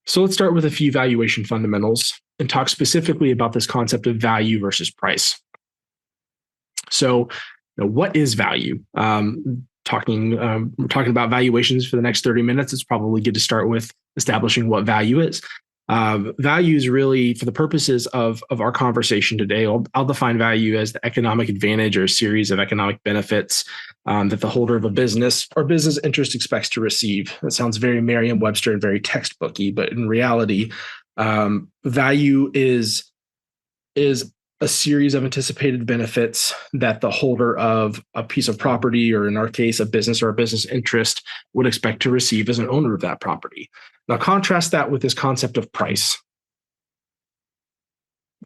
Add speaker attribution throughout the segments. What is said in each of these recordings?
Speaker 1: So let's start with a few valuation fundamentals and talk specifically about this concept of value versus price. So, what is value? We're talking about valuations for the next 30 minutes. It's probably good to start with establishing what value is. Value is really, for the purposes of our conversation today, I'll define value as the economic advantage or a series of economic benefits that the holder of a business or business interest expects to receive. That sounds very Merriam-Webster and very textbooky, but in reality, value is a series of anticipated benefits that the holder of a piece of property, or in our case, a business or a business interest, would expect to receive as an owner of that property. Now, contrast that with this concept of price.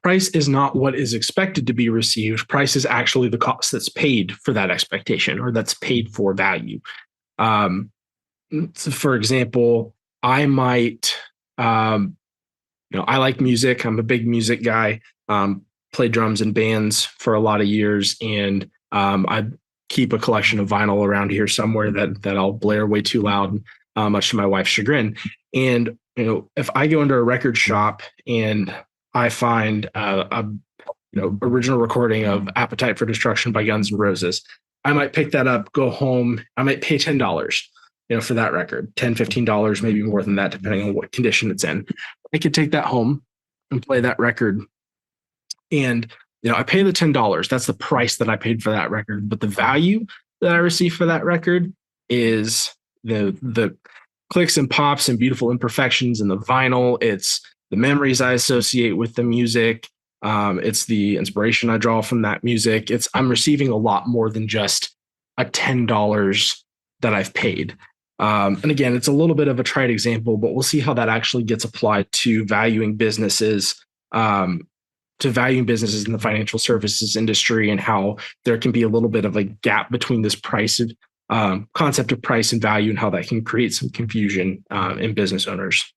Speaker 1: Price is not what is expected to be received. Price is actually the cost that's paid for that expectation, or that's paid for value. So for example, I might, I like music. I'm a big music guy. Played drums in bands for a lot of years, and I keep a collection of vinyl around here somewhere that I'll blare way too loud, much to my wife's chagrin. And if I go into a record shop and I find a original recording of Appetite for Destruction by Guns N' Roses, I might pick that up, go home. I might pay $10, for that record, $10, $15, maybe more than that, depending on what condition it's in. I could take that home and play that record. And, I pay the $10. That's the price that I paid for that record. But the value that I receive for that record is the clicks and pops and beautiful imperfections in the vinyl. It's the memories I associate with the music. It's the inspiration I draw from that music. I'm receiving a lot more than just a $10 that I've paid. And again, it's a little bit of a trite example, but we'll see how that actually gets applied to valuing businesses. In the financial services industry, and how there can be a little bit of a gap between this concept of price and value, and how that can create some confusion in business owners.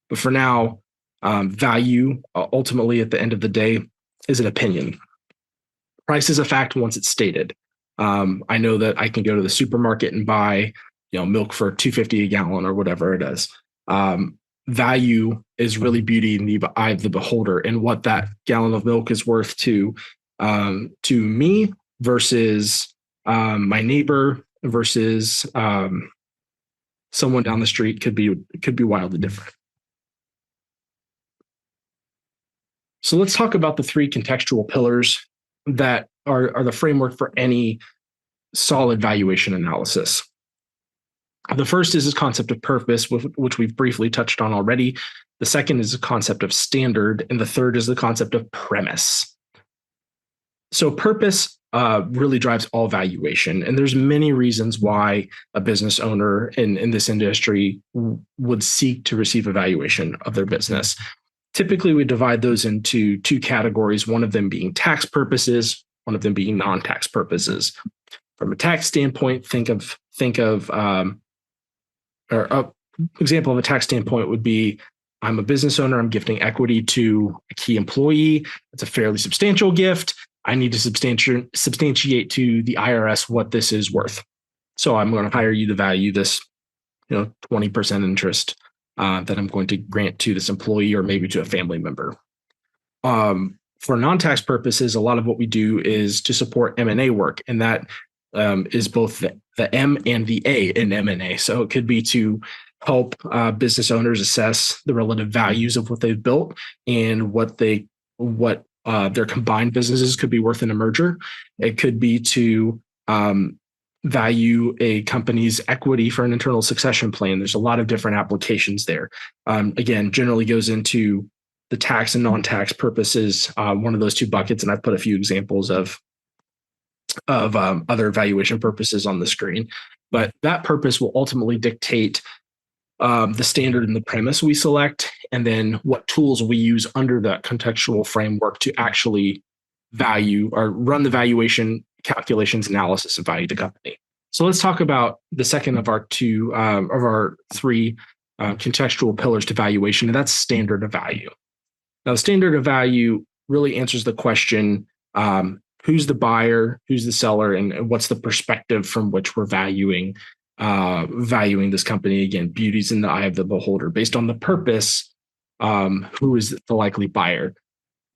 Speaker 1: But for now, value ultimately at the end of the day is an opinion. Price is a fact once it's stated. I know that I can go to the supermarket and buy milk for $2.50 a gallon or whatever it is. Value is really beauty in the eye of the beholder, and what that gallon of milk is worth to me versus my neighbor versus someone down the street could be wildly different. So let's talk about the three contextual pillars that are the framework for any solid valuation analysis. The first is this concept of purpose, which we've briefly touched on already. The second is the concept of standard, and the third is the concept of premise. So purpose really drives all valuation, and there's many reasons why a business owner in this industry would seek to receive a valuation of their business. Typically, we divide those into two categories, one of them being tax purposes, one of them being non-tax purposes. From a tax standpoint, think of an example of a tax standpoint would be, I'm a business owner, I'm gifting equity to a key employee. It's a fairly substantial gift. I need to substantiate to the IRS what this is worth. So I'm going to hire you to value this, 20% interest that I'm going to grant to this employee or maybe to a family member. For non-tax purposes, a lot of what we do is to support M&A work, and that is both the M and the A in M&A. So it could be to help business owners assess the relative values of what they've built and what their combined businesses could be worth in a merger. It could be to value a company's equity for an internal succession plan. There's a lot of different applications there. Again, generally goes into the tax and non-tax purposes, one of those two buckets, and I've put a few examples of other valuation purposes on the screen. But that purpose will ultimately dictate the standard and the premise we select, and then what tools we use under that contextual framework to actually value or run the valuation calculations, analysis, and value the company. So let's talk about the second of our three contextual pillars to valuation, and that's standard of value. Now, the standard of value really answers the question, who's the buyer, who's the seller, and what's the perspective from which we're valuing valuing this company. Again, beauty's in the eye of the beholder. Based on the purpose, who is the likely buyer?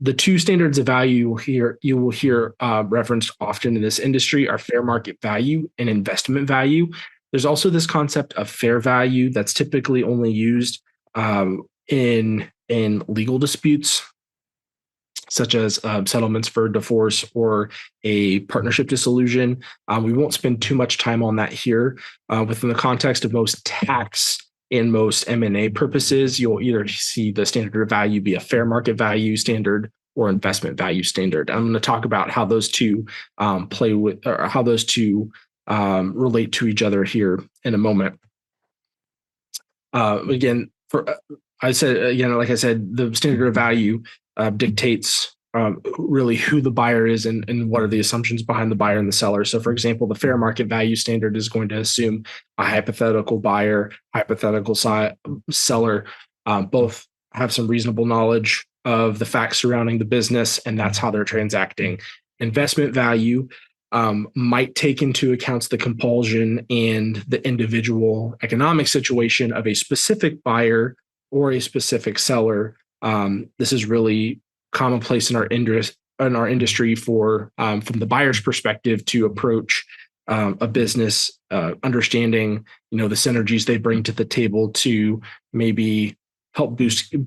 Speaker 1: The two standards of value you will hear referenced often in this industry are fair market value and investment value. There's also this concept of fair value that's typically only used in legal disputes, such as settlements for divorce or a partnership dissolution. We won't spend too much time on that here. Within the context of most tax and most M&A purposes, you'll either see the standard of value be a fair market value standard or investment value standard. I'm going to talk about how those two play with, or how those two relate to each other here in a moment. Again, I said again, like I said, the standard of value dictates really who the buyer is and what are the assumptions behind the buyer and the seller. So, for example, the fair market value standard is going to assume a hypothetical buyer, hypothetical seller, both have some reasonable knowledge of the facts surrounding the business, and that's how they're transacting. Investment value might take into account the compulsion and the individual economic situation of a specific buyer or a specific seller. This is really commonplace in our industry for from the buyer's perspective to approach a business, understanding the synergies they bring to the table to maybe help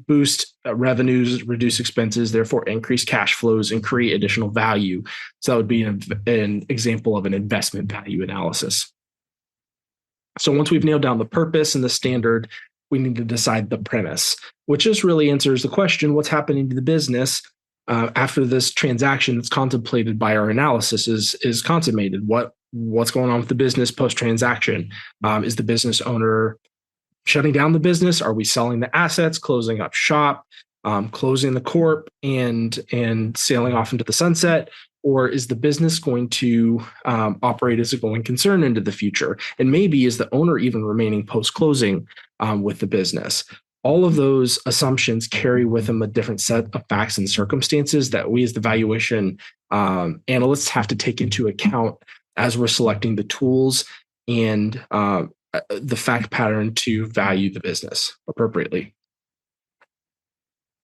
Speaker 1: boost revenues, reduce expenses, therefore increase cash flows and create additional value. So that would be an example of an investment value analysis. So once we've nailed down the purpose and the standard, we need to decide the premise, which just really answers the question: what's happening to the business after this transaction that's contemplated by our analysis is consummated? What's going on with the business post-transaction? Is the business owner shutting down the business? Are we selling the assets, closing up shop, closing the corp, and sailing off into the sunset? Or is the business going to operate as a going concern into the future? And maybe is the owner even remaining post-closing with the business? All of those assumptions carry with them a different set of facts and circumstances that we as the valuation analysts have to take into account as we're selecting the tools and the fact pattern to value the business appropriately.